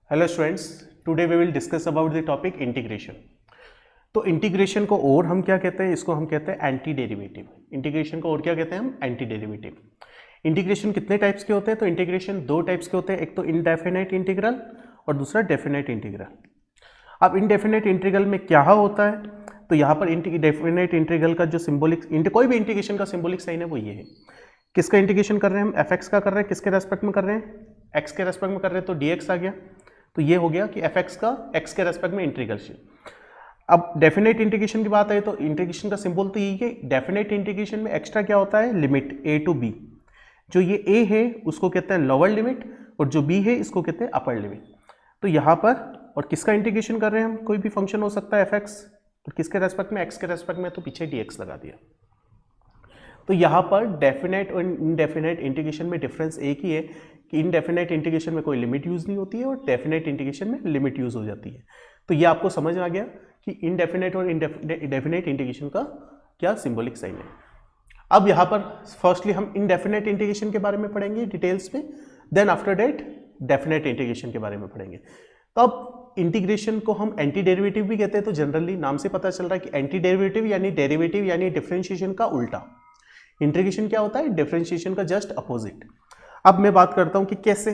Hello students, today we will discuss about the topic integration. तो integration को और हम क्या कहते हैं? इसको हम कहते हैं एंटी डेरिवेटिव। इंटीग्रेशन को और क्या कहते हैं हम? Anti derivative. इंटीग्रेशन कितने टाइप्स के होते हैं? तो इंटीग्रेशन दो टाइप्स के होते हैं, एक तो इनडेफिनेट इंटीग्रल और दूसरा डेफिनेट इंटीग्रल। अब इनडेफिनेट इंटीग्रल में क्या होता है? तो यहाँ पर डेफिनेट इंटीग्रल का जो सिंबॉलिक कोई भी इंटीग्रेशन का सिंबॉलिक साइन है वो ये है। किसका इंटीग्रेशन कर रहे हैं हम? एफ एक्स का कर रहे हैं। किसके रेस्पेक्ट में कर रहे हैं? एक्स के रेस्पेक्ट में कर रहे हैं, तो डी एक्स आ गया। तो ये हो गया कि एफ एक्स का एक्स के रेस्पेक्ट में इंटीग्रेशन। अब डेफिनेट इंटीग्रेशन की बात है तो इंटीग्रेशन का सिंबल तो यही है। डेफिनेट इंटीग्रेशन में एक्स्ट्रा क्या होता है? Limit a to b. जो ये ए है उसको कहते हैं लोअर लिमिट और जो बी है इसको कहते हैं अपर लिमिट। तो यहाँ पर और किसका इंटीग्रेशन कर रहे हैं हम? कोई भी फंक्शन हो सकता है एफ एक्स, और किसके रेस्पेक्ट में? एक्स के रेस्पेक्ट में, तो पीछे डी एक्स लगा दिया। तो यहाँ पर डेफिनेट और इनडेफिनेट इंटीग्रेशन में डिफरेंस एक ही है कि इनडेफिनेट इंटीग्रेशन में कोई लिमिट यूज नहीं होती है और डेफिनेट इंटीग्रेशन में लिमिट यूज हो जाती है। तो ये आपको समझ आ गया कि इनडेफिनेट और डेफिनेट इंटीग्रेशन का क्या सिंबॉलिक साइन है। अब यहाँ पर फर्स्टली हम इनडेफिनेट इंटीग्रेशन के बारे में पढ़ेंगे डिटेल्स में, then after that definite integration के बारे में पढ़ेंगे। तो अब इंटीग्रेशन को हम एंटी डेरिवेटिव भी कहते हैं। तो जनरली नाम से पता चल रहा है कि एंटी डेरिवेटिव यानी डिफरेंशिएशन का उल्टा। इंटीग्रेशन क्या होता है? डिफरेंशिएशन का जस्ट अपोजिट। अब मैं बात करता हूं कि कैसे,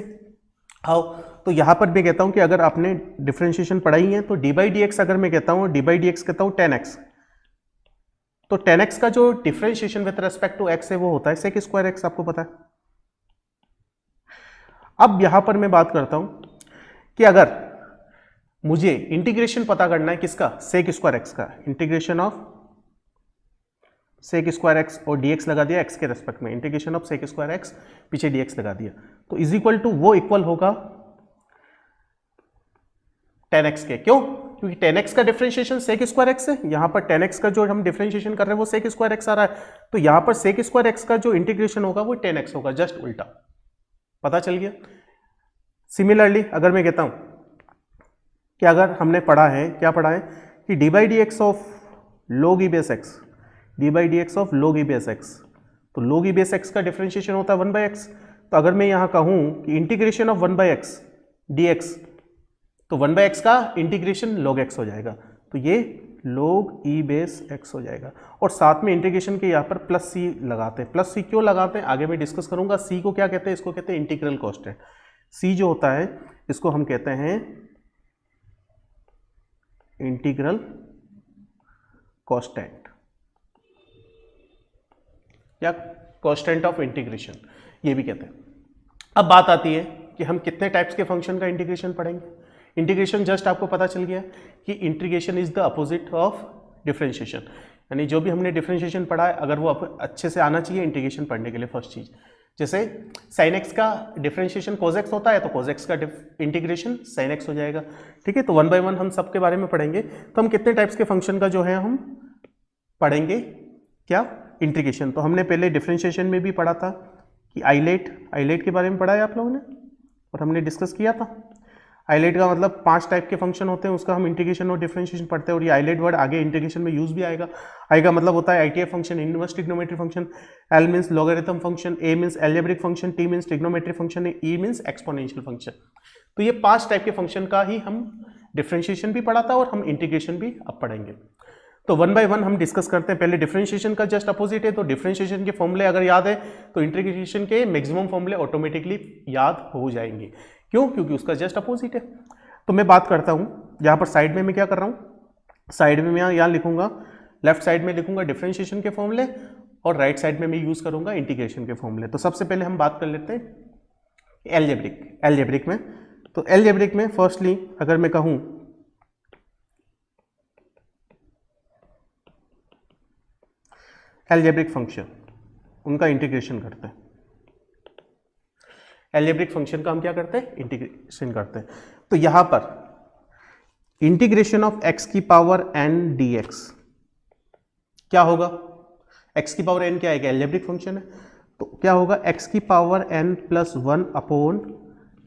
हाउ। तो यहां पर मैं कहता हूं कि अगर आपने डिफरेंशिएशन पढ़ाई है तो डी बाई डी एक्स, अगर मैं कहता हूं डी बाई डी एक्स कहता हूं 10x, तो 10x का जो differentiation with respect to x है वो होता है सेक स्क्वायर एक्स, आपको पता है। अब यहां पर मैं बात करता हूं कि अगर मुझे इंटीग्रेशन पता करना है किसका? सेक स्क्वायर एक्स का। Integration of sec square x और dx लगा दिया एक्स के रेस्पेक्ट में, integration of sec square x पीछे dx लगा दिया, तो इज इक्वल टू वो इक्वल होगा 10x के। क्यों? क्योंकि 10x का डिफरेंशिएशन सेक स्क्वायर एक्स है, यहां पर 10x का जो हम डिफरेंशिएशन कर रहे हैं वो सेक स्क्वायर एक्स आ रहा है, तो यहां पर सेक स्क्वायर एक्स का जो इंटीग्रेशन होगा वो 10x होगा, जस्ट उल्टा। पता चल गया। सिमिलरली अगर मैं कहता हूं कि अगर हमने पढ़ा है, क्या पढ़ा है कि d by d x of log e base x, D by d x of log e base x, तो log e बेस एक्स का डिफरेंशिएशन होता है 1 बाई एक्स। तो अगर मैं यहां कहूं कि integration of 1 by x d x, तो 1 बाई एक्स का इंटीग्रेशन log x हो जाएगा, तो ये log e बेस x हो जाएगा। और साथ में इंटीग्रेशन के यहाँ पर प्लस सी लगाते हैं। प्लस सी क्यों लगाते हैं आगे मैं डिस्कस करूंगा। सी को क्या कहते हैं? इसको कहते हैं इंटीग्रल कांस्टेंट। सी जो होता है इसको हम कहते हैं इंटीग्रल कांस्टेंट या कांस्टेंट ऑफ इंटीग्रेशन, ये भी कहते हैं। अब बात आती है कि हम कितने टाइप्स के फंक्शन का इंटीग्रेशन पढ़ेंगे। इंटीग्रेशन जस्ट आपको पता चल गया कि integration is the opposite of differentiation, यानी जो भी हमने डिफरेंशिएशन पढ़ा है अगर वो अच्छे से आना चाहिए इंटीग्रेशन पढ़ने के लिए। फर्स्ट चीज, जैसे साइन एक्स का डिफरेंशिएशन कोस एक्स होता है तो कोस एक्स का इंटीग्रेशन साइन एक्स हो जाएगा। ठीक है, तो 1 बाय 1 हम सबके बारे में पढ़ेंगे। तो हम कितने टाइप्स के फंक्शन का जो है हम पढ़ेंगे क्या? इंटीग्रेशन। तो हमने पहले डिफरेंशिएशन में भी पढ़ा था कि आइलेट के बारे में पढ़ा है आप लोगों ने, और हमने डिस्कस किया था। आइलेट का मतलब 5 टाइप के फंक्शन होते हैं, उसका हम इंटीग्रेशन और डिफरेंशिएशन पढ़ते हैं, और ये आइलेट वर्ड आगे इंटीग्रेशन में यूज भी आएगा मतलब होता है ITF function, inverse trigonometry function, L means logarithm function, A means algebraic function, T means trigonometry function, E means exponential function. तो ये 5 टाइप के फंक्शन का ही हम डिफरेंशिएशन भी पढ़ा था और हम इंटीग्रेशन भी अब पढ़ेंगे। तो 1 बाय 1 हम डिस्कस करते हैं। पहले डिफरेंशिएशन का जस्ट अपोजिट है, तो डिफरेंशिएशन के फॉर्मूले अगर याद है तो इंटीग्रेशन के मैक्सिमम फॉर्मूले ऑटोमेटिकली याद हो जाएंगे। क्यों? क्योंकि उसका जस्ट अपोजिट है। तो मैं बात करता हूं यहां पर साइड में मैं क्या कर रहा हूं, साइड में मैं यहां लिखूंगा, लेफ्ट साइड में लिखूंगा डिफरेंशिएशन के फॉर्मूले और राइट साइड में मैं यूज करूंगा इंटीग्रेशन के फॉर्मूले। तो सबसे पहले हम बात कर लेते हैं एलजेब्रिक में। तो एलजेब्रिक में फर्स्टली अगर मैं कहूं एलजेब्रिक फंक्शन, उनका इंटीग्रेशन करते हैं। एलजेब्रिक फंक्शन का हम क्या करते हैं? इंटीग्रेशन करते हैं। तो यहां पर इंटीग्रेशन ऑफ x की पावर n dx क्या होगा? x की पावर n क्या है? एलजेब्रिक फंक्शन है, तो क्या होगा? x की power n plus 1 upon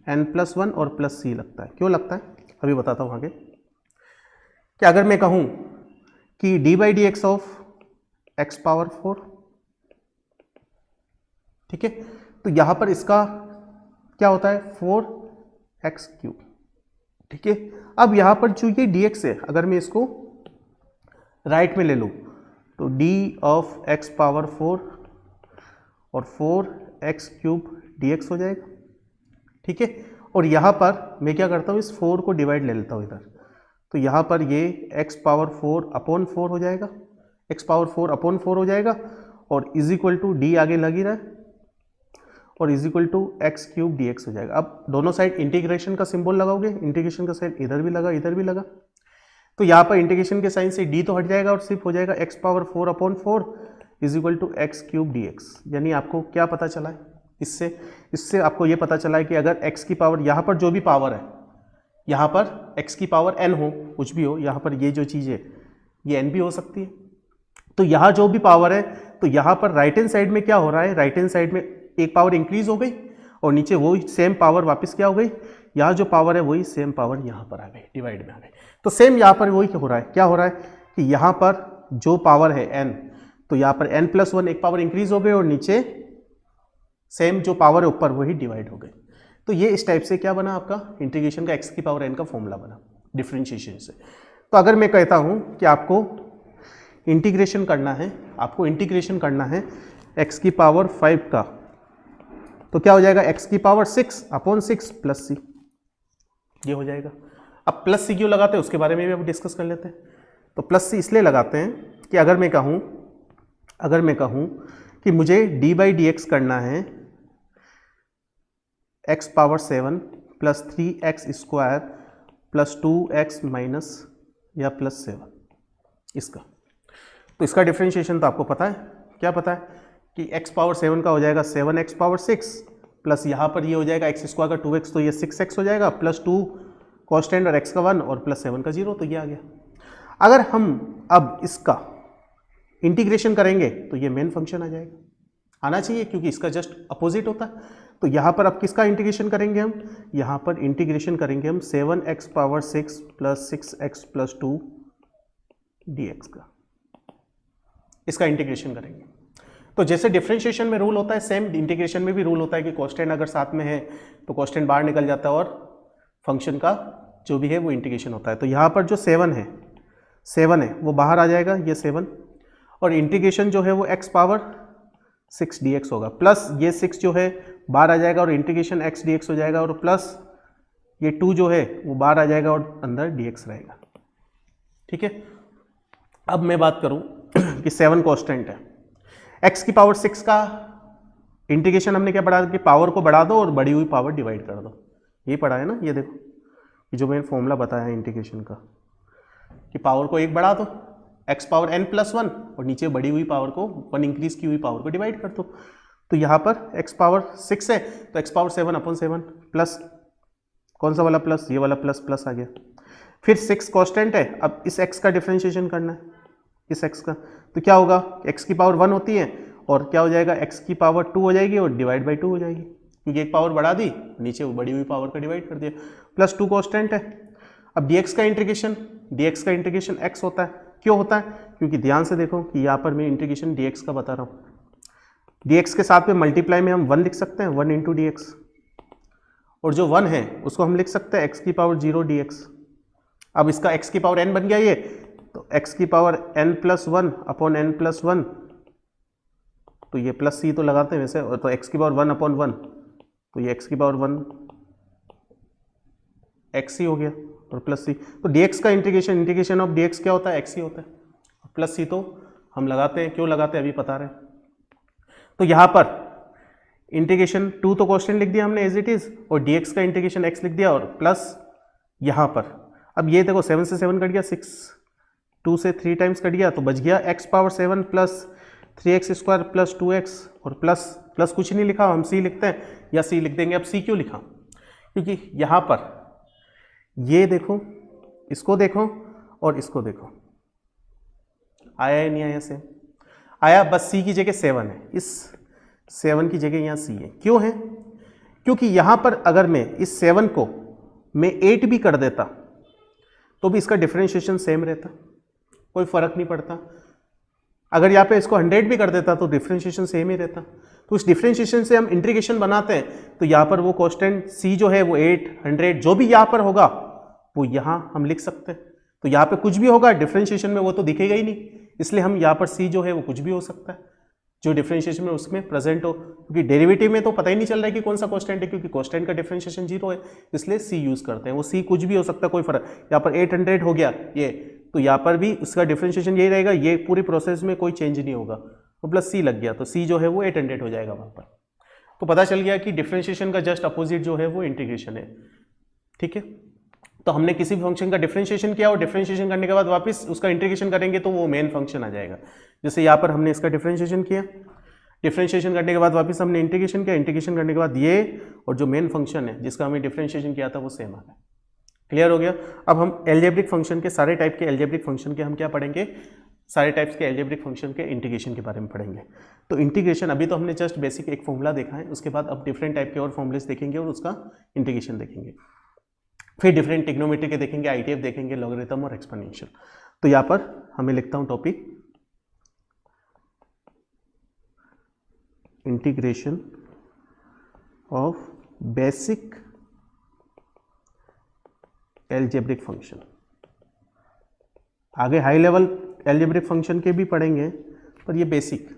n plus 1 और प्लस c लगता है। क्यों लगता है अभी बताता हूं आगे। कि अगर मैं कहूं कि d by d x of x power 4, ठीक है, तो यहां पर इसका क्या होता है? 4x cube. ठीक है। अब यहाँ पर जो ये dx है, अगर मैं इसको राइट में ले लूँ तो d ऑफ x पावर 4 और 4x क्यूब dx हो जाएगा, ठीक है। और यहाँ पर मैं क्या करता हूँ, इस 4 को डिवाइड ले लेता हूँ इधर, तो यहाँ पर ये x पावर 4 अपॉन 4 हो जाएगा, x पावर 4 अपॉन 4 हो जाएगा, और इज इक्वल टू डी आगे लग ही रहा है, और is equal to x cube d x हो जाएगा। अब दोनों साइड इंटीग्रेशन का सिंबल लगाओगे, इंटीग्रेशन का साइड इधर भी लगा इधर भी लगा, तो यहाँ पर इंटीग्रेशन के साइन से d तो हट जाएगा और सिर्फ हो जाएगा x power 4 upon 4 is equal to x cube d x. यानी आपको क्या पता चला है इससे आपको ये पता चला है कि अगर x की पावर, यहाँ पर जो भी पावर है, यहाँ पर x की पावर n हो, कुछ भी हो, यहाँ पर ये जो चीज़ है ये n भी हो सकती है, तो यहाँ जो भी पावर है, तो यहाँ पर राइट हैंड साइड में क्या हो रहा है, राइट हैंड साइड में एक पावर इंक्रीज हो गई और नीचे वही सेम पावर वापस क्या हो गई, यहाँ जो पावर है वही सेम पावर यहाँ पर आ गई, डिवाइड में आ गई। तो सेम यहाँ पर वही हो रहा है, क्या हो रहा है कि यहाँ पर जो पावर है n, तो यहाँ पर n+1 एक पावर इंक्रीज हो गई और नीचे सेम जो पावर है ऊपर वही डिवाइड हो गई। तो ये इस टाइप से क्या बना आपका इंटीग्रेशन का x की पावर n का फॉर्मूला बना डिफरेंशिएशन से। तो अगर मैं कहता हूँ कि आपको इंटीग्रेशन करना है x की पावर 5 का, तो क्या हो जाएगा, x की पावर 6 अपॉन 6 प्लस c, ये हो जाएगा। अब प्लस सी क्यों लगाते हैं उसके बारे में भी अब डिस्कस कर लेते हैं। तो प्लस सी इसलिए लगाते हैं कि अगर मैं कहूँ कि मुझे d बाई डी एक्स करना है x power 7 plus 3x square plus 2x minus या प्लस 7 इसका, तो इसका डिफरेंशिएशन तो आपको पता है, क्या पता है कि x पावर 7 का हो जाएगा 7x पावर 6 प्लस यहाँ पर ये हो जाएगा x स्क्वायर का 2x, तो ये 6x हो जाएगा प्लस 2 कॉन्स्टेंट और x का 1 और प्लस 7 का 0, तो ये आ गया। अगर हम अब इसका इंटीग्रेशन करेंगे तो ये मेन फंक्शन आ जाएगा, आना चाहिए क्योंकि इसका जस्ट अपोजिट होता है। तो यहाँ पर अब किसका इंटीग्रेशन करेंगे हम, यहाँ पर इंटीग्रेशन करेंगे हम 7x power 6 plus 6x plus 2 dx का, इसका इंटीग्रेशन करेंगे। तो जैसे डिफरेंशिएशन में रूल होता है, सेम इंटीग्रेशन में भी रूल होता है कि कॉन्स्टेंट अगर साथ में है तो कॉन्स्टेंट बाहर निकल जाता है और फंक्शन का जो भी है वो इंटीग्रेशन होता है। तो यहाँ पर जो 7 है वो बाहर आ जाएगा, ये 7, और इंटीग्रेशन जो है वो x पावर 6 dx होगा, प्लस ये 6 जो है बाहर आ जाएगा और इंटीग्रेशन x dx हो जाएगा, और प्लस ये 2 जो है वो बाहर आ जाएगा और अंदर dx रहेगा, ठीक है। अब मैं बात करूँ कि 7 कॉन्स्टेंट है, x की पावर 6 का इंटीग्रेशन हमने क्या पढ़ा कि पावर को बढ़ा दो और बढ़ी हुई पावर डिवाइड कर दो, ये पढ़ा है ना। ये देखो ये जो मैंने फॉर्मूला बताया है इंटीग्रेशन का कि पावर को 1 बढ़ा दो, x पावर n+1 और नीचे बढ़ी हुई पावर को 1 इंक्रीज की हुई पावर को डिवाइड कर दो। तो यहाँ पर x पावर 6 है तो x पावर 7 अपॉन 7 प्लस कौन सा वाला प्लस, ये वाला प्लस प्लस आ गया। फिर 6 कॉन्स्टेंट है, अब इस x का डिफरेंशिएशन करना है, इस x का, तो क्या होगा x की पावर 1 होती है और क्या हो जाएगा x की पावर 2 हो जाएगी और डिवाइड बाई 2 हो जाएगी, क्योंकि एक पावर बढ़ा दी नीचे वो बढ़ी हुई पावर का डिवाइड कर दिया, प्लस 2 कॉन्स्टेंट है। अब dx का इंटीग्रेशन x होता है, क्यों होता है, क्योंकि ध्यान से देखो कि यहाँ पर मैं इंटीग्रेशन dx का बता रहा हूँ, dx के साथ में मल्टीप्लाई में हम 1 लिख सकते हैं, 1 इंटू डी एक्स, और जो 1 है उसको हम लिख सकते हैं x की पावर 0 dx। अब इसका x की पावर n बन गया ये, तो x की पावर n+1 अपॉन n+1, तो ये प्लस सी तो लगाते हैं वैसे, तो x की पावर 1 अपॉन 1, तो ये x की पावर 1 x ही हो गया और प्लस सी, तो dx का इंटीग्रेशन ऑफ dx क्या होता है, x ही होता है, प्लस सी तो हम लगाते हैं, क्यों लगाते हैं अभी बता रहे हैं। तो यहाँ पर इंटीग्रेशन 2 तो कॉन्स्टेंट लिख दिया हमने एज इट इज, और dx का इंटीग्रेशन x लिख दिया और प्लस यहाँ पर, अब ये देखो 7 से 7 कट गया, 6 2 से 3 टाइम्स कट गया, तो बच गया x power 7 plus 3x square plus 2x, और प्लस कुछ नहीं लिखा, हम c लिखते हैं या c लिख देंगे। अब c क्यों लिखा, क्योंकि यहाँ पर ये देखो, इसको देखो और इसको देखो, आया या नहीं आया, सेम आया, बस c की जगह 7 है, इस 7 की जगह यहाँ c है। क्यों है, क्योंकि यहाँ पर अगर मैं इस 7 को मैं 8 भी कर देता तो भी इसका डिफरेंशिएशन सेम रहता, कोई फर्क नहीं पड़ता। अगर यहाँ पे इसको 100 भी कर देता तो डिफरेंशिएशन सेम ही रहता। तो इस डिफरेंशिएशन से हम इंटीग्रेशन बनाते हैं, तो यहाँ पर वो कांस्टेंट c जो है वो 8 100 जो भी यहाँ पर होगा वो यहाँ हम लिख सकते हैं। तो यहाँ पे कुछ भी होगा डिफरेंशिएशन में वो तो दिखेगा ही नहीं, इसलिए हम यहाँ पर c जो है वो कुछ भी हो सकता है जो डिफरेंशिएशन में उसमें प्रेजेंट हो, क्योंकि डेरिवेटिव में तो पता ही नहीं चल रहा है कि कौन सा कांस्टेंट है, क्योंकि कांस्टेंट का डिफरेंशिएशन 0 है, इसलिए c यूज करते हैं। वो c कुछ भी हो सकता है, कोई फर्क। यहाँ पर 800 हो गया ये, तो यहाँ पर भी उसका डिफरेंशिएशन यही रहेगा, ये पूरी प्रोसेस में कोई चेंज नहीं होगा, तो प्लस c लग गया, तो c जो है वो 800 हो जाएगा वहाँ पर। तो पता चल गया कि डिफरेंशिएशन का जस्ट अपोजिट जो है वो इंटीग्रेशन है। ठीक है, तो हमने किसी भी फंक्शन का डिफरेंशिएशन किया और डिफरेंशिएशन करने के बाद वापस उसका इंटीग्रेशन करेंगे तो वो मेन फंक्शन आ जाएगा। जैसे यहाँ पर हमने इसका डिफरेंशिएशन किया, डिफरेंशिएशन करने के बाद वापस हमने इंटीग्रेशन किया, इंटीग्रेशन करने के बाद ये और जो मेन फंक्शन है जिसका हमने डिफरेंशिएशन किया था वो सेम आ गया। क्लियर हो गया। अब हम एल्जेब्रिक फंक्शन के सारे टाइप के एल्जेब्रिक फंक्शन के हम क्या पढ़ेंगे, सारे टाइप्स के एल्जेब्रिक फंक्शन के इंटीग्रेशन के बारे में पढ़ेंगे। तो इंटीग्रेशन अभी तो हमने जस्ट बेसिक एक फॉर्मूला देखा है, उसके बाद अब डिफरेंट टाइप के और फॉर्मूलेस देखेंगे और उसका इंटीग्रेशन देखेंगे, फिर डिफरेंट ट्रिग्नोमेट्री के देखेंगे, आईटीएफ देखेंगे, लॉगरिथम और एक्सपोनेंशियल। तो यहाँ पर हमें लिखता हूँ topic integration of basic algebraic function. आगे हाई लेवल एल्जेब्रिक फंक्शन के भी पढ़ेंगे, पर ये बेसिक।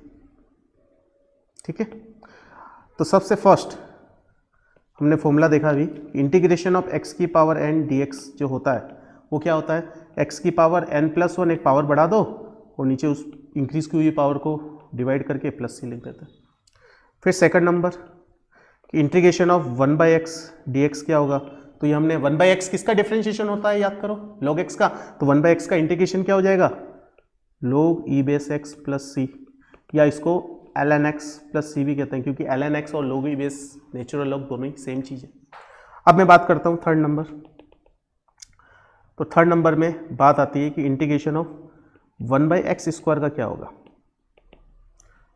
ठीक है, तो सबसे फर्स्ट हमने फॉर्मूला देखा अभी, इंटीग्रेशन ऑफ x की पावर n dx जो होता है वो क्या होता है, x की पावर n+1 एक पावर बढ़ा दो और नीचे उस इंक्रीज की हुई पावर को डिवाइड करके प्लस c लिख देते हैं। फिर सेकंड नंबर कि इंटीग्रेशन ऑफ 1/x dx क्या होगा, तो ये हमने 1/x किसका डिफरेंशिएशन होता है याद करो, log x का, तो 1/x का इंटीग्रेशन क्या हो जाएगा, log e base x plus c, या इसको ln x प्लस सी भी कहते हैं, क्योंकि ln x और log e base natural log दोनों ही सेम चीज़ है। अब मैं बात करता हूँ थर्ड नंबर। तो थर्ड नंबर में बात आती है कि इंटीग्रेशन ऑफ 1/x² का क्या होगा,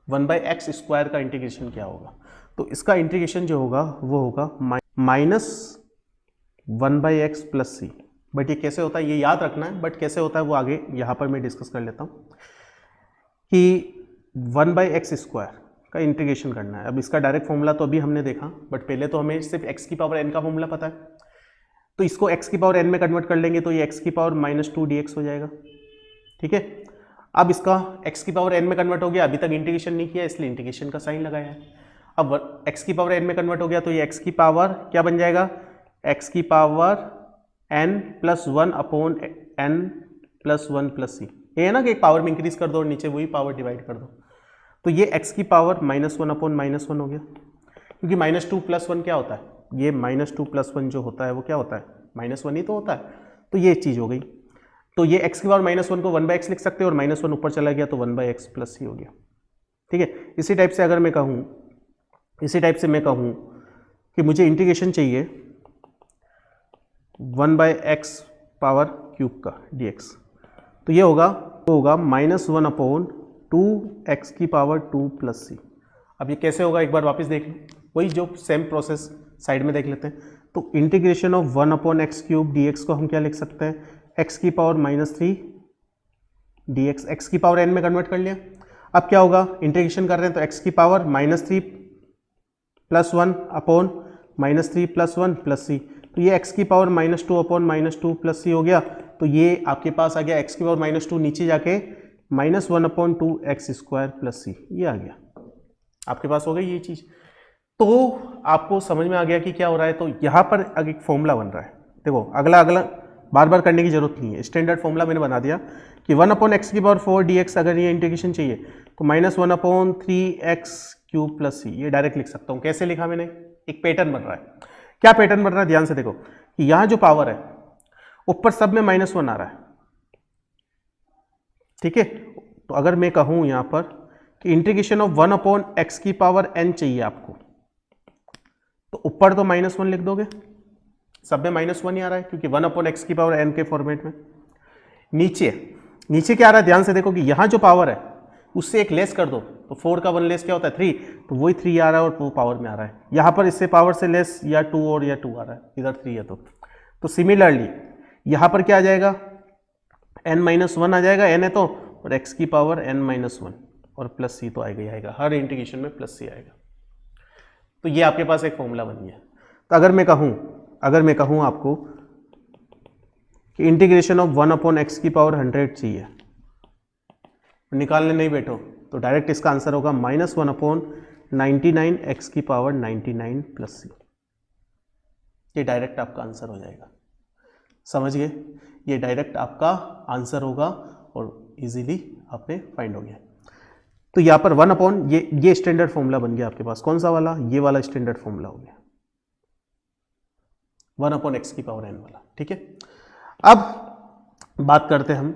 1/x² का इंटीग्रेशन क्या होगा। तो इसका इंटीग्रेशन जो होगा वो होगा -1/x प्लस सी। बट ये कैसे होता है ये याद रखना है, बट कैसे होता है वो आगे यहाँ पर मैं डिस्कस कर लेता हूँ कि 1/x² का इंटीग्रेशन करना है। अब इसका डायरेक्ट फॉर्मूला तो अभी हमने देखा, बट पहले तो हमें सिर्फ x की पावर n का फॉर्मूला पता है, तो इसको x की पावर n में कन्वर्ट कर लेंगे तो ये x की पावर -2 dx हो जाएगा। ठीक है, अब इसका x की पावर n में कन्वर्ट हो गया, अभी तक इंटीग्रेशन नहीं किया इसलिए इंटीग्रेशन का साइन लगाया है। अब x की पावर n में कन्वर्ट हो गया तो ये x की पावर क्या बन जाएगा, x की power n+1 upon n+1 plus C. ये है ना कि एक पावर में इंक्रीज कर दो और नीचे वही पावर डिवाइड कर दो, तो ये x की पावर -1 अपॉन -1 हो गया, क्योंकि -2 + 1 क्या होता है, ये -2 + 1 जो होता है वो क्या होता है, -1 ही तो होता है। तो ये चीज़ हो गई, तो ये x की पावर -1 को 1/x लिख सकते हो और -1 ऊपर चला गया तो 1/x प्लस सी हो गया। ठीक है, इसी टाइप से अगर मैं कहूँ, इसी टाइप से मैं कहूँ कि मुझे इंटीग्रेशन चाहिए 1/x पावर क्यूब का dx, तो ये होगा -1 अपॉन 2x की पावर 2 प्लस सी। अब ये कैसे होगा एक बार वापस देख लो, वही जो सेम प्रोसेस साइड में देख लेते हैं। तो integration of 1 upon x³ dx को हम क्या लिख सकते हैं, x की पावर -3 dx, x की पावर n में कन्वर्ट कर लिया। अब क्या होगा, इंटीग्रेशन कर रहे हैं तो x की पावर -3 + 1 अपॉन -3 + 1 प्लस सी, तो ये x की पावर -2 अपॉन -2 प्लस सी हो गया। तो ये आपके पास आ गया x की पावर -2 नीचे जाके -1 अपॉन 2x² प्लस सी, ये आ गया आपके पास हो गई ये चीज़। तो आपको समझ में आ गया कि क्या हो रहा है। तो यहाँ पर एक फॉर्मूला बन रहा है, देखो अगला बार बार करने की जरूरत नहीं है, स्टैंडर्ड फॉर्मूला मैंने बना दिया कि 1 अपॉन x की पावर 4 dx, अगर ये इंटीग्रेशन चाहिए तो -1 अपॉन 3x³ प्लस सी, ये डायरेक्ट लिख सकता हूँ। कैसे लिखा मैंने, एक पैटर्न बन रहा है। क्या पैटर्न बन रहा है, ध्यान से देखो कि यहाँ जो पावर है ऊपर सब में -1 आ रहा है। ठीक है, तो अगर मैं कहूँ यहाँ पर कि इंटीग्रेशन ऑफ 1 अपॉन x की पावर n चाहिए आपको, तो ऊपर तो -1 लिख दोगे, सब में -1 ही आ रहा है क्योंकि 1 अपॉन x की पावर n के फॉर्मेट में। नीचे क्या आ रहा है, ध्यान से देखो कि यहाँ जो पावर है उससे एक लेस कर दो, तो 4 का 1 लेस क्या होता है 3, तो वही 3 आ रहा है और वो पावर में आ रहा है। यहाँ पर इससे पावर से लेस या 2 और या 2 आ रहा है, इधर 3 है तो सिमिलरली यहाँ पर क्या आ जाएगा, n-1 आ जाएगा, n है तो, और x की पावर n-1 और प्लस सी तो आएगा ही आएगा, हर इंटीग्रेशन में प्लस सी आएगा। तो ये आपके पास एक फॉर्मूला बन गया। तो अगर मैं कहूँ आपको कि इंटीग्रेशन ऑफ 1/x की पावर 100 चाहिए, निकालने नहीं बैठो तो डायरेक्ट इसका आंसर होगा -1/99 x की पावर 99 प्लस सी। ये डायरेक्ट आपका आंसर हो जाएगा, समझ गए? ये डायरेक्ट आपका आंसर होगा और इजीली आपने फाइंड हो गया। तो यहाँ पर 1 ये स्टैंडर्ड फॉर्मूला बन गया आपके पास। कौन सा वाला? ये वाला स्टैंडर्ड फॉर्मूला हो गया 1/x की पावर n वाला। ठीक है, अब बात करते हैं हम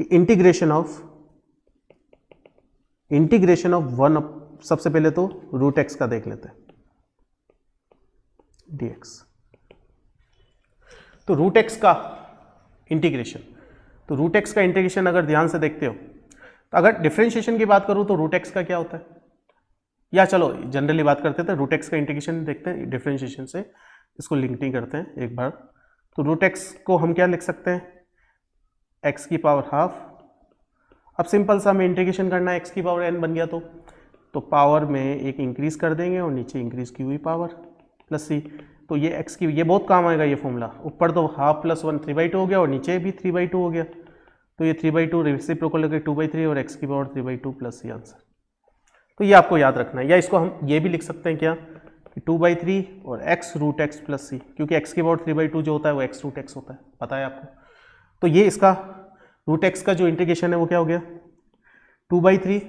कि इंटीग्रेशन ऑफ 1, सबसे पहले तो √x का देख लेते हैं, dx। तो √x का इंटीग्रेशन अगर ध्यान से देखते हो तो अगर डिफरेंशिएशन की बात करूं तो √x का क्या होता है, या चलो जनरली बात करते थे √x का इंटीग्रेशन देखते हैं, डिफरेंशिएशन से इसको लिंक नहीं करते हैं एक बार। तो √x को हम क्या लिख सकते हैं, x की पावर हाफ। अब सिंपल सा हमें इंटीग्रेशन करना है, x की पावर n बन गया तो पावर में एक इंक्रीज कर देंगे और नीचे इंक्रीज की हुई पावर प्लस सी। तो ये x की, ये बहुत काम आएगा ये फॉर्मूला। ऊपर तो हाफ प्लस 1 3/2 हो गया और नीचे भी 3/2 हो गया, तो ये 3/2 रेसिप्रोकल लगे 2/3 और x की पावर 3/2 प्लस सी आंसर। तो ये आपको याद रखना है, या इसको हम ये भी लिख सकते हैं क्या कि 2/3 और x √x प्लस सी, क्योंकि x की पावर 3/2 जो होता है वो x √x होता है, पता है आपको। तो ये इसका √x का जो इंटीग्रेशन है वो क्या हो गया 2/3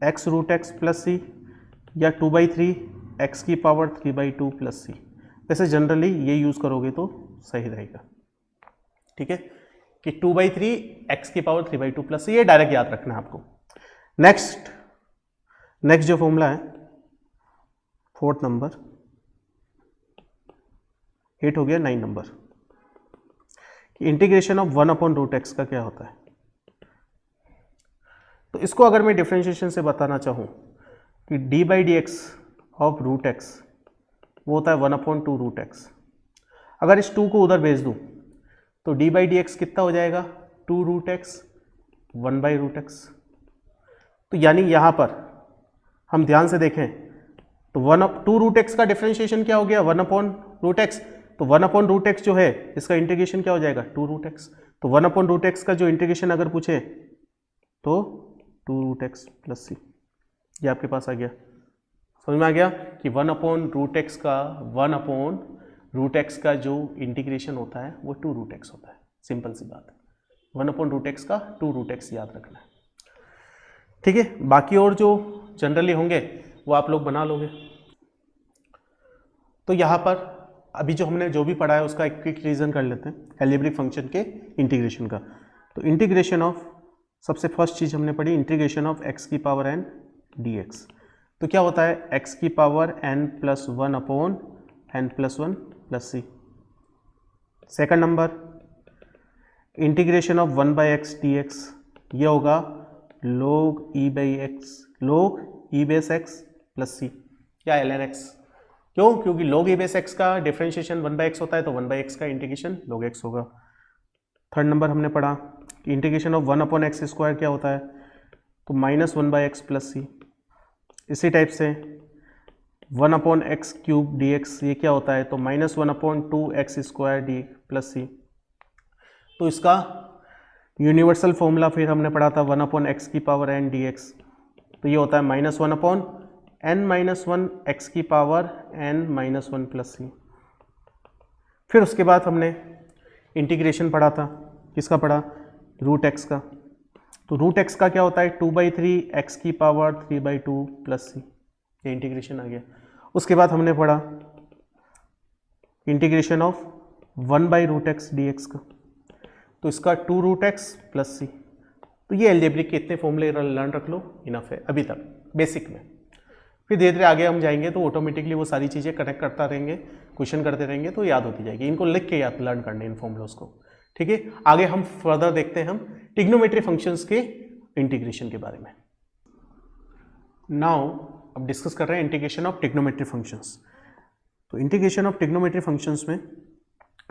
x √x प्लस सी, या 2/3 x की पावर 3/2 प्लस सी। वैसे जनरली ये यूज करोगे तो सही रहेगा। ठीक है, कि 2/3 x की पावर 3/2 प्लस सी, ये डायरेक्ट याद रखना है आपको। नेक्स्ट जो फॉर्मूला है 4th नंबर, 8 हो गया, 9 नंबर, इंटीग्रेशन ऑफ 1/√x का क्या होता है। तो इसको अगर मैं डिफरेंशिएशन से बताना चाहूँ कि d/dx ऑफ √x वो होता है 1/2√x। अगर इस 2 को उधर भेज दूँ तो d/dx कितना हो जाएगा 2√x 1/√x। तो यानी यहाँ पर हम ध्यान से देखें तो 2√x का डिफरेंशिएशन क्या हो गया 1/√x। तो 1/√x जो है इसका इंटीग्रेशन क्या हो जाएगा 2√x। तो 1/√x का जो इंटीग्रेशन अगर पूछे तो 2√x प्लस सी, ये आपके पास आ गया। समझ में आ गया कि 1/√x का जो इंटीग्रेशन होता है वो 2√x होता है। सिंपल सी बात है, 1/√x का 2√x याद रखना है। ठीक है, बाकी और जो जनरली होंगे वो आप लोग बना लोगे। तो यहाँ पर अभी जो हमने जो भी पढ़ा है उसका एक क्विक रिवीजन कर लेते हैं, एल्जेब्रिक फंक्शन के इंटीग्रेशन का। तो इंटीग्रेशन ऑफ, सबसे फर्स्ट चीज हमने पढ़ी इंटीग्रेशन ऑफ x की पावर n dx। तो क्या होता है x की power n plus 1/n plus 1 plus C. Second number integration of 1/x dx, ये होगा log e base x plus C या ln x। क्यों? क्योंकि log e बेस x का डिफरेंशिएशन 1/x होता है, तो 1/x का इंटीग्रेशन log x होगा। थर्ड नंबर हमने पढ़ा कि इंटीग्रेशन ऑफ 1/x² क्या होता है, तो -1/x प्लस सी। इसी टाइप से 1/x³ dx ये क्या होता है, तो -1/2x² d प्लस सी। तो इसका यूनिवर्सल फॉर्मूला फिर हमने पढ़ा था 1/x की पावर n dx। तो ये होता है -1/n-1 x की पावर n-1 प्लस सी। फिर उसके बाद हमने इंटीग्रेशन पढ़ा था, किसका पढ़ा, √x का। तो √x का क्या होता है 2/3 x की पावर 3/2 प्लस सी, ये इंटीग्रेशन आ गया। उसके बाद हमने पढ़ा इंटीग्रेशन ऑफ 1/√x dx का, तो इसका 2√x प्लस सी। तो ये एल्जेब्रिक के इतने फॉर्मूले लर्न रख लो, इनफ है अभी तक बेसिक में। फिर धीरे धीरे आगे हम जाएंगे तो ऑटोमेटिकली वो सारी चीज़ें कनेक्ट करता रहेंगे, क्वेश्चन करते रहेंगे तो याद होती जाएगी। इनको लिख के याद लर्न करने इन फॉर्मूलों को। ठीक है, आगे हम फर्दर देखते हैं हम ट्रिग्नोमेट्री फंक्शंस के इंटीग्रेशन के बारे में। नाउ अब डिस्कस कर रहे हैं इंटीग्रेशन ऑफ ट्रिग्नोमेट्री फंक्शंस। तो इंटीग्रेशन ऑफ ट्रिग्नोमेट्री फंक्शंस में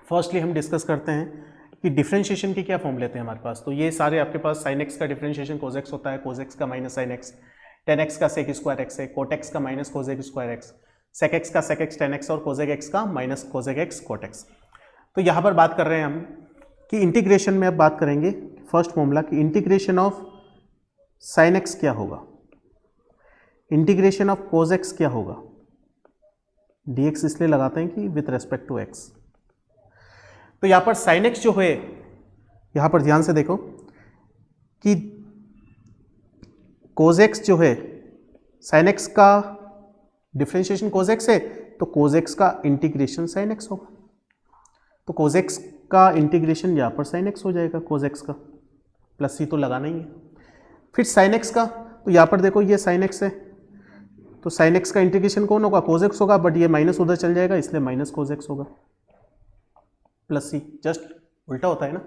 फर्स्टली हम डिस्कस करते हैं कि डिफरेंशिएशन के क्या फॉर्म लेते हैं हमारे पास। तो ये सारे आपके पास sin x का डिफरेंशिएशन cos x होता है, cos x का minus sin x, tan x का sec स्क्वायर x है, cot x का minus cosec square x, sec x का sec x tan x और cosec x का minus cosec x cot x। तो यहाँ पर बात कर रहे हैं हम कि इंटीग्रेशन में अब बात करेंगे फर्स्ट फॉर्मूला कि इंटीग्रेशन ऑफ साइन एक्स क्या होगा, इंटीग्रेशन ऑफ कोज एक्स क्या होगा। dx इसलिए लगाते हैं कि विथ रेस्पेक्ट टू x। तो यहाँ पर साइन एक्स जो है, यहाँ पर ध्यान से देखो कि कोज एक्स जो है, साइन एक्स का डिफ्रेंशिएशन कोज एक्स है, तो कोज एक्स का इंटीग्रेशन साइन एक्स होगा। तो कोज एक्स का इंटीग्रेशन यहाँ पर साइन एक्स हो जाएगा, कोज एक्स का प्लस सी तो लगाना ही है। फिर साइन एक्स का, तो यहाँ पर देखो ये साइन एक्स है, तो साइन एक्स का इंटीग्रेशन कौन होगा, कोज एक्स होगा, बट ये माइनस उधर चल जाएगा इसलिए माइनस कोज एक्स होगा प्लस सी, जस्ट उल्टा होता है ना।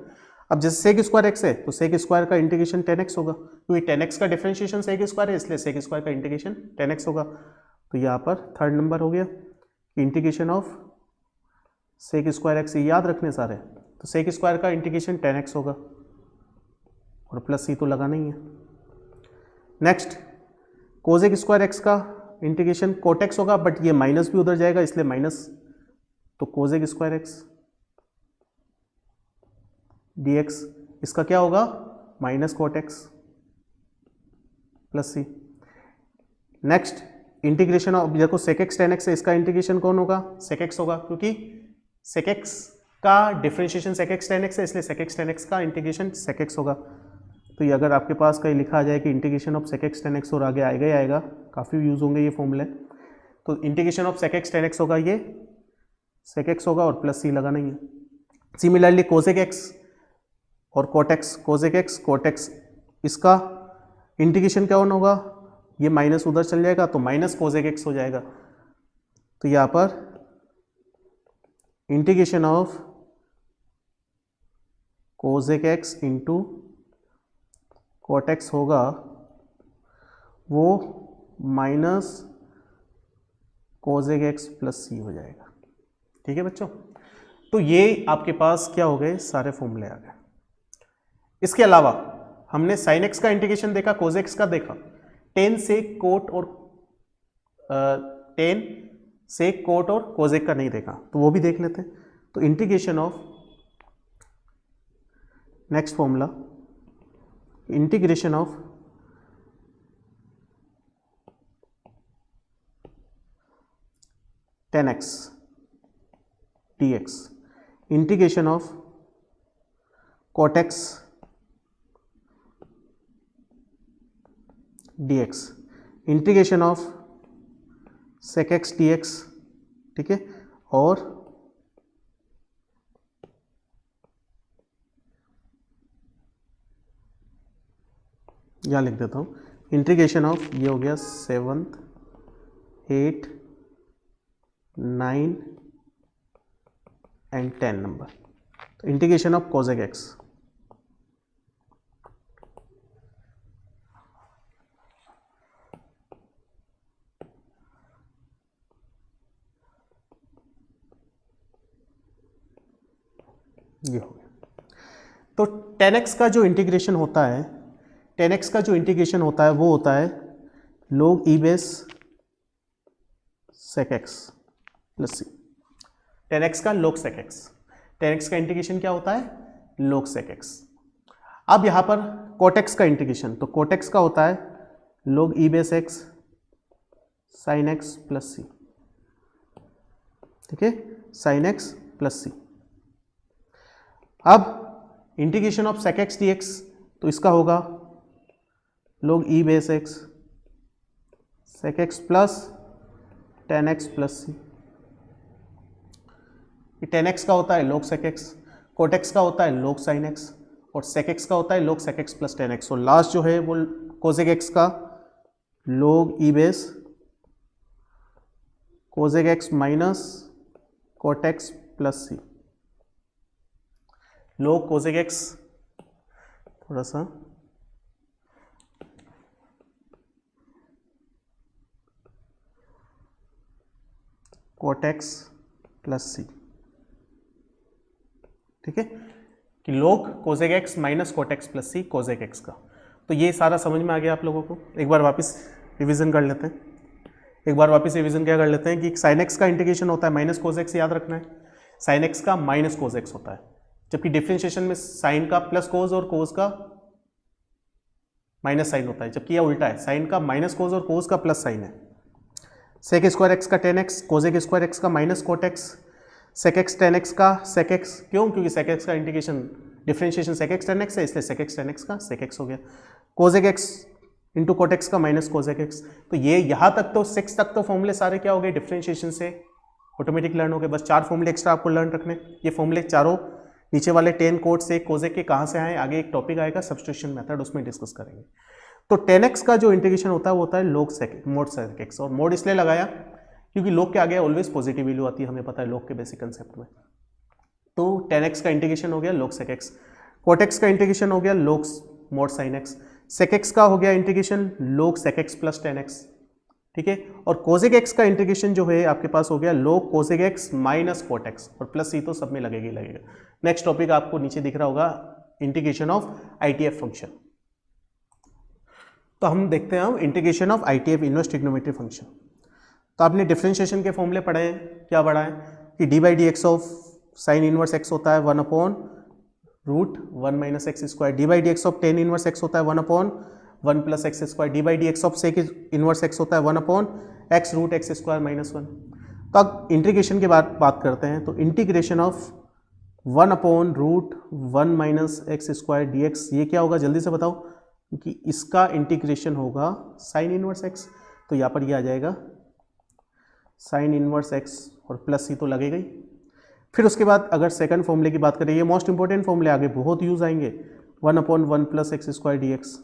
अब जैसे सेक स्क्वायर एक्स है तो सेक स्क्वायर का इंटीग्रेशन टेन एक्स होगा, क्योंकि टेन एक्स का डिफरेंशिएशन सेक स्क्वायर है इसलिए सेक स्क्वायर का इंटीग्रेशन टेन एक्स होगा। तो यहाँ पर थर्ड नंबर हो गया integration of sec square x, याद रखने सारे, तो सेक स्क्वायर का इंटीग्रेशन टेन एक्स होगा और प्लस सी तो लगाना ही है। नेक्स्ट कोजेक स्क्वायर एक्स का इंटीग्रेशन कोट एक्स होगा, बट ये माइनस भी उधर जाएगा इसलिए माइनस, तो कोजेक स्क्वायर एक्स dx इसका क्या होगा minus cot x plus c. Next integration of, देखो सेक एक्स टेन एक्स है, इसका इंटीग्रेशन कौन होगा, सेक एक्स होगा, क्योंकि सेक एक्स का differentiation sec x tan x है इसलिए सेक एक्स टेन एक्स का इंटीग्रेशन सेक एक्स होगा। तो ये अगर आपके पास कहीं लिखा आ जाए कि integration of sec x tan x और आगे आएगा ही आएगा, काफ़ी यूज़ होंगे ये फॉर्मूले, तो integration of sec x tan x होगा, ये सेक एक्स होगा और प्लस सी लगाना ही है। सिमिलरली कोसेक एक्स और cot x, cosec x cot x, इसका इंटीग्रेशन क्या होगा, ये माइनस उधर चल जाएगा तो माइनस कोसेक एक्स हो जाएगा। तो यहाँ पर integration of cosec x into coat x होगा वो माइनस कोसेक एक्स प्लस सी हो जाएगा। ठीक है बच्चों, तो ये आपके पास क्या हो गए, सारे फॉर्मूले आ गए। इसके अलावा हमने साइन एक्स का इंटीग्रेशन देखा, कोज एक्स का देखा, टेन से कोट और टेन से कोट और कोजेक का नहीं देखा, तो वो भी देख लेते हैं। तो integration of, next formula, integration of tan x d x, integration of cot x dx, integration of sec x dx, ठीक है, और यहाँ लिख देता हूँ इंटीग्रेशन ऑफ, ये हो गया 7th 8 9 एंड 10 नंबर, तो इंटीग्रेशन ऑफ cosec x, ये हो गया। तो 10x का जो इंटीग्रेशन होता है, 10x का जो इंटीग्रेशन होता है वो होता है log e base sec x plus C. 10x का log sec x, 10x का इंटीग्रेशन क्या होता है log sec x। अब यहाँ पर cot x का इंटीग्रेशन, तो cot x का होता है log e base x sin x plus C, ठीक है, sin x प्लस सी। अब integration of sec x dx, तो इसका होगा log e base x sec x plus tan x plus C. tan x का होता है log sec x, cot x का होता है log sin x और sec x का होता है log sec x plus tan x। और लास्ट जो है वो cosec x का log e base cosec x minus cot x plus C. log cosec x, थोड़ा सा cot x प्लस सी, ठीक है, कि log cosec x minus cot x plus C cosec x का। तो ये सारा समझ में आ गया आप लोगों को। एक बार वापस रिवीजन कर लेते हैं, एक बार वापस रिवीजन क्या कर लेते हैं कि sin x का इंटीग्रेशन होता है माइनस cos x, याद रखना है। साइन एक्स का माइनस कोज एक्स होता है, जबकि डिफरेंशिएशन में साइन का प्लस कोज और कोज का माइनस साइन होता है, जबकि यह उल्टा है, साइन का माइनस कोज और कोज का प्लस साइन है। सेक स्क्वायर एक्स का tan x, cosec square x का minus cot x, sec x tan x का सेक एक्स, क्यों? क्योंकि सेक एक्स का integration differentiation sec x tan x है, इसलिए सेक एक्स टेन एक्स का सेक एक्स हो गया। Kozak x into cot x का माइनस कोजेक एक्स। तो ये यहाँ तक तो 6 तक तो फॉर्मूले सारे क्या हो गए, डिफरेंशिएशन से ऑटोमेटिक लर्न हो गए। बस 4 फॉर्मूले एक्स्ट्रा आपको लर्न रखने। ये फॉर्मूले चारों नीचे वाले 10 कोट से कोजेक के कहाँ से आए, आगे एक टॉपिक आएगा सब्स्टिट्यूशन मेथड, उसमें डिस्कस करेंगे। तो 10x का जो इंटीग्रेशन होता है वो होता है log sec mode sec x, और मोड इसलिए लगाया क्योंकि log के आगे ऑलवेज पॉजिटिव वैल्यू आती है, हमें पता है log के बेसिक कंसेप्ट में। तो 10x का इंटीग्रेशन हो गया log sec x, cot x का इंटीग्रेशन हो गया log mode sin x, sec x का हो गया integration log sec x plus 10x, ठीक है। और cosec x का इंटीग्रेशन जो है आपके पास हो गया log cosec x minus cot x, और प्लस सी तो सब में लगेगा ही लगेगा। नेक्स्ट टॉपिक आपको नीचे दिख रहा होगा इंटीग्रेशन ऑफ ITF फंक्शन। तो हम देखते हैं integration of ITF inverse trigonometry function. तो आपने डिफरेंशिएशन के फॉर्मूले पढ़े हैं, क्या पढ़ा है कि d by d x of sine inverse x होता है 1/√1 minus x square, d by d x of tan inverse x होता है 1/1 plus x square, d by d x of sec inverse x होता है 1/x√x² माइनस 1। तो अब integration के बाद बात करते हैं। तो integration of 1/√1 minus x square D x, ये क्या होगा जल्दी से बताओ, क्योंकि इसका इंटीग्रेशन होगा साइन इनवर्स एक्स, तो यहाँ पर ये आ जाएगा साइन इनवर्स एक्स और प्लस सी तो लगेगा ही। फिर उसके बाद अगर सेकंड फॉर्मूले की बात करें, ये मोस्ट इंपॉर्टेंट फॉर्मूले आगे बहुत यूज आएंगे, 1/1 plus x square D x.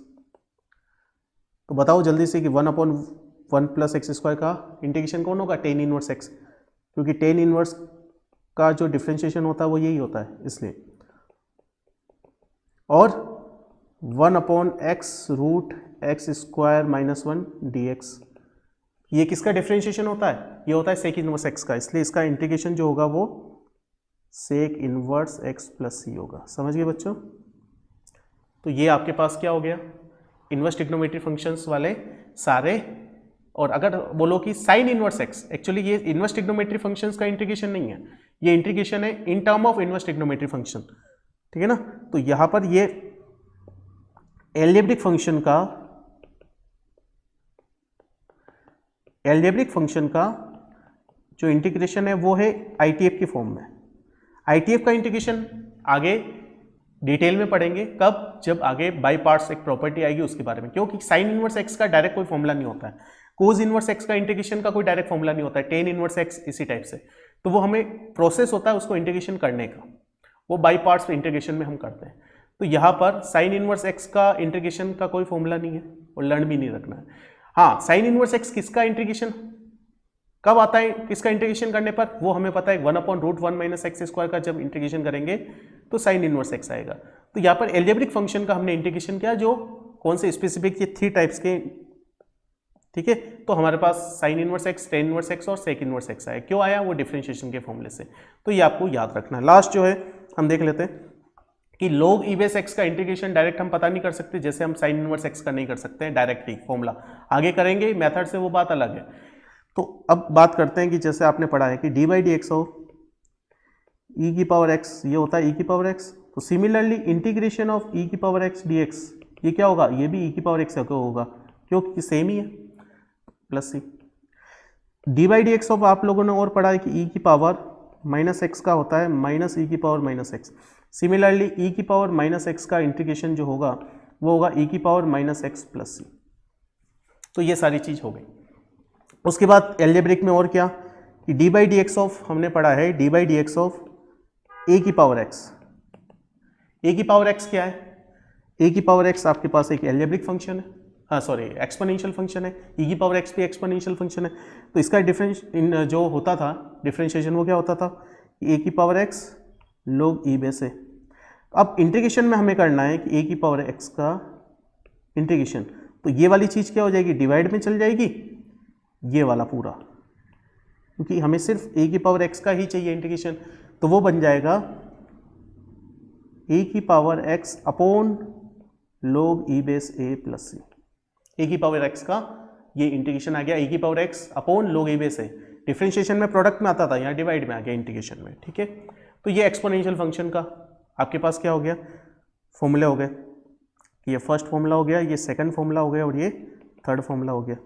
तो बताओ जल्दी से कि 1/1 प्लस एक्स स्क्वायर का इंटीग्रेशन कौन होगा, टेन इनवर्स एक्स, क्योंकि टेन इनवर्स का जो डिफरेंशिएशन होता है वो यही होता है इसलिए। और 1/x√x² माइनस 1 dx, ये किसका डिफरेंशिएशन होता है, ये होता है सेक इनवर्स एक्स का, इसलिए इसका इंटीग्रेशन जो होगा वो सेक इनवर्स एक्स प्लस सी होगा। समझ गए बच्चों? तो ये आपके पास क्या हो गया, इनवर्स ट्रिग्नोमेट्री फंक्शंस वाले सारे। और अगर बोलो कि साइन इनवर्स एक्स, एक्चुअली ये इनवर्स ट्रिग्नोमेट्री फंक्शंस का इंटीग्रेशन नहीं है, ये इंटीग्रेशन है in term of inverse trigonometry function, ठीक है ना। तो यहाँ पर ये एल्जेब्रिक फंक्शन का जो इंटीग्रेशन है वो है ITF की फॉर्म में। ITF का इंटीग्रेशन आगे डिटेल में पढ़ेंगे, कब, जब आगे बाई पार्ट्स एक प्रॉपर्टी आएगी उसके बारे में, क्योंकि साइन इनवर्स एक्स का डायरेक्ट कोई फॉर्मूला नहीं होता है, कोज इनवर्स एक्स का इंटीग्रेशन का कोई डायरेक्ट फॉर्मूला नहीं होता है, टेन इनवर्स एक्स इसी टाइप से। तो वो हमें प्रोसेस होता है उसको इंटीग्रेशन करने का, वो बाई पार्ट्स इंटीग्रेशन में हम करते हैं। तो यहाँ पर साइन इनवर्स एक्स का इंटीग्रेशन का कोई फॉर्मूला नहीं है और लर्न भी नहीं रखना है। हाँ, साइन इनवर्स एक्स किसका इंटीग्रेशन कब आता है, किसका इंटीग्रेशन करने पर, वो हमें पता है 1/√1 माइनस एक्स स्क्वायर का जब इंटीग्रेशन करेंगे तो साइन इनवर्स एक्स आएगा। तो यहाँ पर एल्जेब्रिक फंक्शन का हमने इंटीग्रेशन किया, जो कौन से स्पेसिफिक, ये 3 टाइप्स के, ठीक है। तो हमारे पास sine inverse x, tan inverse x और सेक इनवर्स एक्स आया। क्यों आया, वो डिफरेंशिएशन के फॉर्मूले से। तो ये आपको याद रखना है। लास्ट जो है हम देख लेते हैं कि log e बेस x का इंटीग्रेशन डायरेक्ट हम पता नहीं कर सकते, जैसे हम साइन इनवर्स x का नहीं कर सकते हैं डायरेक्ट ही, फॉर्मूला आगे करेंगे मेथड से, वो बात अलग है। तो अब बात करते हैं कि जैसे आपने पढ़ा है कि d by d x of e की पावर x, ये होता है e की पावर x। तो सिमिलरली इंटीग्रेशन ऑफ e की पावर x dx, ये क्या होगा, ये भी e की पावर x होगा, क्योंकि सेम ही है, plus c. D by d x of आप लोगों ने और पढ़ा है कि e की पावर माइनस एक्स का होता है माइनस e की power minus x. Similarly e की पावर माइनस एक्स का इंटीग्रेशन जो होगा वो होगा e की पावर माइनस एक्स प्लस सी। तो ये सारी चीज हो गई। उसके बाद एल्जेब्रिक में और क्या कि d by d x of हमने पढ़ा है d by d x of a की पावर एक्स। ए की पावर एक्स क्या है, ए की पावर एक्स आपके पास एक एल्जेब्रिक फंक्शन है, हाँ सॉरी एक्सपोनेंशियल फंक्शन है, ई की पावर एक्स भी एक्सपोनेंशियल फंक्शन है। तो इसका जो होता था डिफरेंशिएशन वो क्या होता था, ए की power x log e base है। अब इंटीग्रेशन में हमें करना है कि ए की पावर एक्स का इंटीग्रेशन, तो ये वाली चीज़ क्या हो जाएगी, डिवाइड में चल जाएगी, ये वाला पूरा, क्योंकि हमें सिर्फ ए की पावर एक्स का ही चाहिए इंटीग्रेशन। तो वो बन जाएगा ए की power x upon log e base a plus C. A की पावर एक्स का ये इंटीग्रेशन आ गया, ए की power x upon log e base a. Differentiation में प्रोडक्ट में आता था, यहाँ डिवाइड में आ गया इंटीग्रेशन में, ठीक है। तो ये एक्सपोनेंशियल फंक्शन का आपके पास क्या हो गया, फॉर्मूला हो गए। ये फर्स्ट फॉर्मूला हो गया, ये सेकंड फॉर्मूला हो गया और ये थर्ड फॉर्मूला हो गया।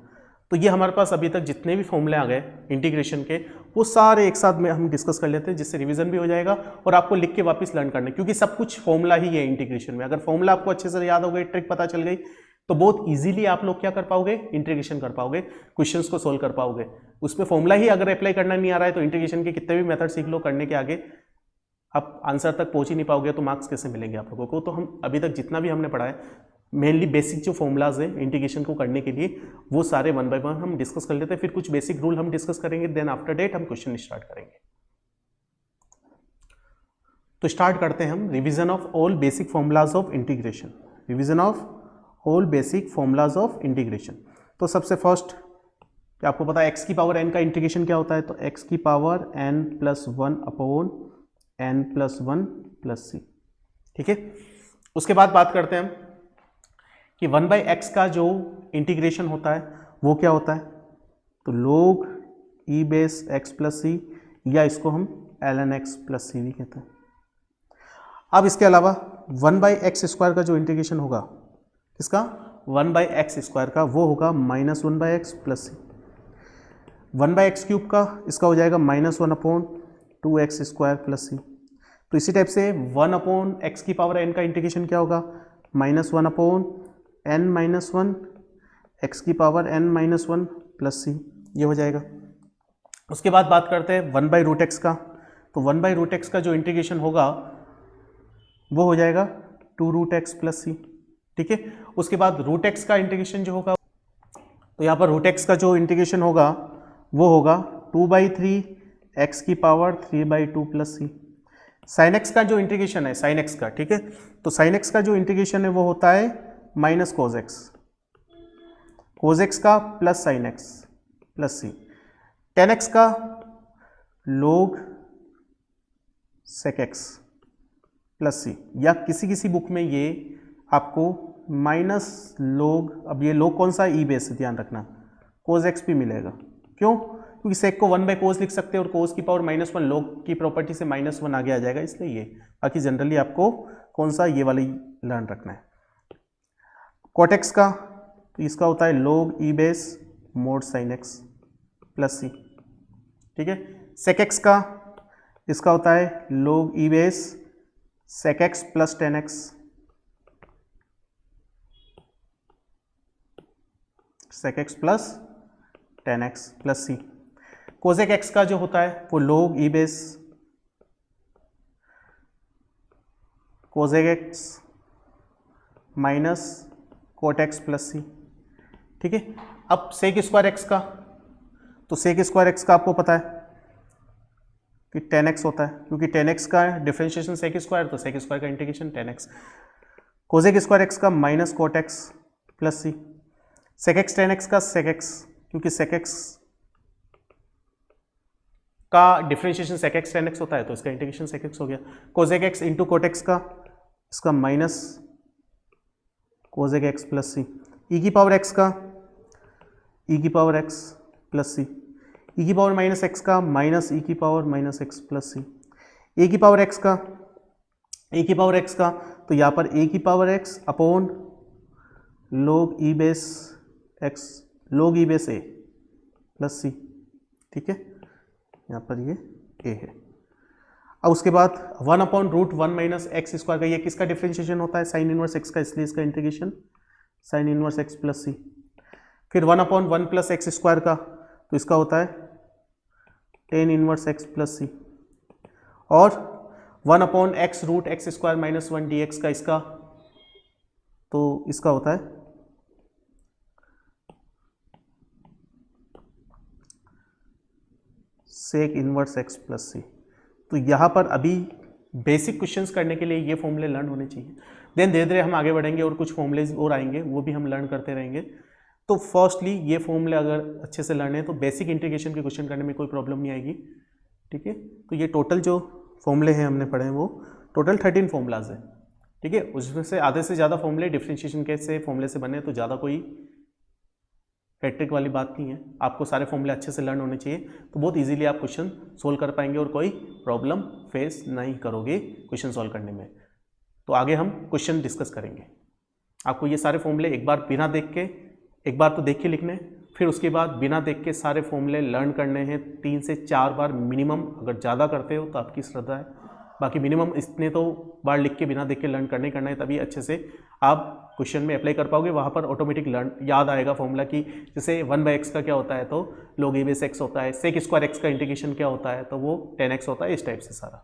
तो ये हमारे पास अभी तक जितने भी फॉर्मूले आ गए इंटीग्रेशन के, वो सारे एक साथ में हम डिस्कस कर लेते हैं, जिससे रिवीजन भी हो जाएगा और आपको लिख के वापस लर्न करना है, क्योंकि सब कुछ फॉर्मूला ही है इंटीग्रेशन में। अगर फॉर्मूला आपको अच्छे से याद हो गई, ट्रिक पता चल गई, तो बहुत इजीली आप लोग क्या कर पाओगे, इंटीग्रेशन कर पाओगे, क्वेश्चंस को सोल्व कर पाओगे। उसमें फॉर्मूला ही अगर अप्लाई करना नहीं आ रहा है तो इंटीग्रेशन के कितने भी मेथड सीख लो, करने के आगे आप आंसर तक पहुंच ही नहीं पाओगे, तो मार्क्स कैसे मिलेंगे आप लोगों को। तो हम अभी तक जितना भी हमने पढ़ा है, मेनली बेसिक जो फॉर्मूलाज है इंटीग्रेशन को करने के लिए, वो सारे वन बाय वन हम डिस्कस कर लेते हैं। फिर कुछ बेसिक रूल हम डिस्कस करेंगे, देन आफ्टर डेट हम क्वेश्चन स्टार्ट करेंगे। तो स्टार्ट करते हैं हम revision of all basic formulas of integration. Revision of all basic formulas of integration. तो सबसे फर्स्ट क्या आपको पता है x की पावर n का इंटीग्रेशन क्या होता है, तो x की power n plus 1 upon n plus 1 plus c, ठीक है। उसके बाद बात करते हैं हम कि 1 बाई एक्स का जो इंटीग्रेशन होता है वो क्या होता है, तो log e base x plus C, या इसको हम ln x प्लस सी भी कहते हैं। अब इसके अलावा 1 बाई एक्स स्क्वायर का जो इंटीग्रेशन होगा, इसका 1 बाई एक्स स्क्वायर का, वो होगा minus 1 by x plus C. 1 by x cube का इसका हो जाएगा minus 1 upon 2 x square plus सी। तो इसी टाइप से 1 अपॉन एक्स की पावर n का इंटीग्रेशन क्या होगा, minus 1 upon n minus 1 x की power n minus 1 plus C, ये हो जाएगा। उसके बाद बात करते हैं 1 बाई रूट एक्स का। तो 1 बाई रूट एक्स का जो इंटीग्रेशन होगा वो हो जाएगा 2 रूट एक्स प्लस सी, ठीक है। उसके बाद रूट एक्स का इंटीग्रेशन जो होगा, तो यहाँ पर रूट एक्स का जो इंटीग्रेशन होगा वो होगा 2 बाई 3 एक्स की power 3 by 2 plus c. Sine x का जो इंटीग्रेशन है, साइन एक्स का, ठीक है, तो साइन एक्स का जो इंटीग्रेशन है वो होता है minus cos x, cos x का प्लस साइन एक्स प्लस सी। टेन एक्स का लोग सेक एक्स प्लस सी, या किसी किसी बुक में ये आपको माइनस लोग, अब ये लोग कौन सा, ई बेस, ध्यान रखना, कोज एक्स भी मिलेगा। क्यों, क्योंकि सेक को 1 बाई कोज लिख सकते हैं और कोज की पावर माइनस 1, लोग की प्रॉपर्टी से माइनस 1 आगे आ जाएगा, इसलिए ये। बाकी जनरली आपको कौन सा, ये वाली लर्न रखना है। कॉट एक्स का, तो इसका होता है log e base mod sine x plus C, ठीक है। सेक एक्स का इसका होता है log e base sec x plus tan x, sec x plus tan x plus C. Cosec x का जो होता है वो log e base cosec x minus cot x plus C, ठीक है। अब सेक स्क्वायर एक्स का, तो सेक स्क्वायर एक्स का आपको पता है कि 10x होता है, क्योंकि 10x का डिफरेंशिएशन सेक स्क्वायर, तो सेक स्क्वायर का integration 10x। Kozak square x का माइनस कोट एक्स प्लस सी। सेक एक्स 10x का सेक एक्स, क्योंकि सेक एक्स का डिफरेंशिएशन सेक एक्स 10x होता है, तो इसका इंटीग्रेशन सेक एक्स हो गया। Kozak x into cot x का, इसका माइनस कोजेक एक्स प्लस सी। ई की पावर एक्स का ई की पावर एक्स प्लस सी, ई की पावर माइनस एक्स का माइनस ई की power minus x plus C. A की पावर एक्स का, ए की पावर एक्स का, तो यहाँ पर ए की पावर एक्स अपॉन लोग ई बेस एक्स, लोग e base a plus C, ठीक है, यहाँ पर ये ए है। अब उसके बाद 1 upon root 1 minus x square का, ये किसका डिफरेंशिएशन होता है, साइन इनवर्स एक्स का, इसलिए इसका integration sine inverse x plus C. फिर 1 अपॉन 1 प्लस एक्स स्क्वायर का, तो इसका होता है tan inverse x plus c. और 1 upon x root x square minus 1 d x का, इसका तो इसका होता है सेक इनवर्स एक्स प्लस सी। तो यहाँ पर अभी बेसिक क्वेश्चंस करने के लिए ये फॉर्मूले लर्न होने चाहिए, देन धीरे धीरे हम आगे बढ़ेंगे और कुछ फॉर्मूलेज और आएंगे, वो भी हम लर्न करते रहेंगे। तो फर्स्टली ये फॉर्मूले अगर अच्छे से लर्न है तो बेसिक इंटीग्रेशन के क्वेश्चन करने में कोई प्रॉब्लम नहीं आएगी, ठीक है। तो ये टोटल जो फॉर्मूले हैं हमने पढ़े हैं वो टोटल 13 फॉर्मूलाज है, ठीक है। उसमें से आधे से ज़्यादा फॉर्मूले डिफरेंशिएशन के से फॉर्मूले से बने, तो ज़्यादा कोई हैट्रिक वाली बात नहीं है, आपको सारे फॉर्मूले अच्छे से लर्न होने चाहिए, तो बहुत इजीली आप क्वेश्चन सोल्व कर पाएंगे और कोई प्रॉब्लम फेस नहीं करोगे क्वेश्चन सोल्व करने में। तो आगे हम क्वेश्चन डिस्कस करेंगे। आपको ये सारे फॉर्मूले एक बार बिना देख के, एक बार तो देख के लिखने, फिर उसके बाद बिना देख के सारे फॉर्मूले लर्न करने हैं 3 से 4 बार मिनिमम। अगर ज़्यादा करते हो तो आपकी श्रद्धा है, बाकी मिनिमम इतने तो बार लिख के बिना देख के लर्न करना है, तभी अच्छे से आप क्वेश्चन में अप्लाई कर पाओगे। वहाँ पर ऑटोमेटिक लर्न याद आएगा फॉर्मूला की, जैसे 1/x का क्या होता है तो log a base x होता है, sec स्क्वायर x का इंटीग्रेशन क्या होता है तो वो 10x होता है, इस टाइप से सारा।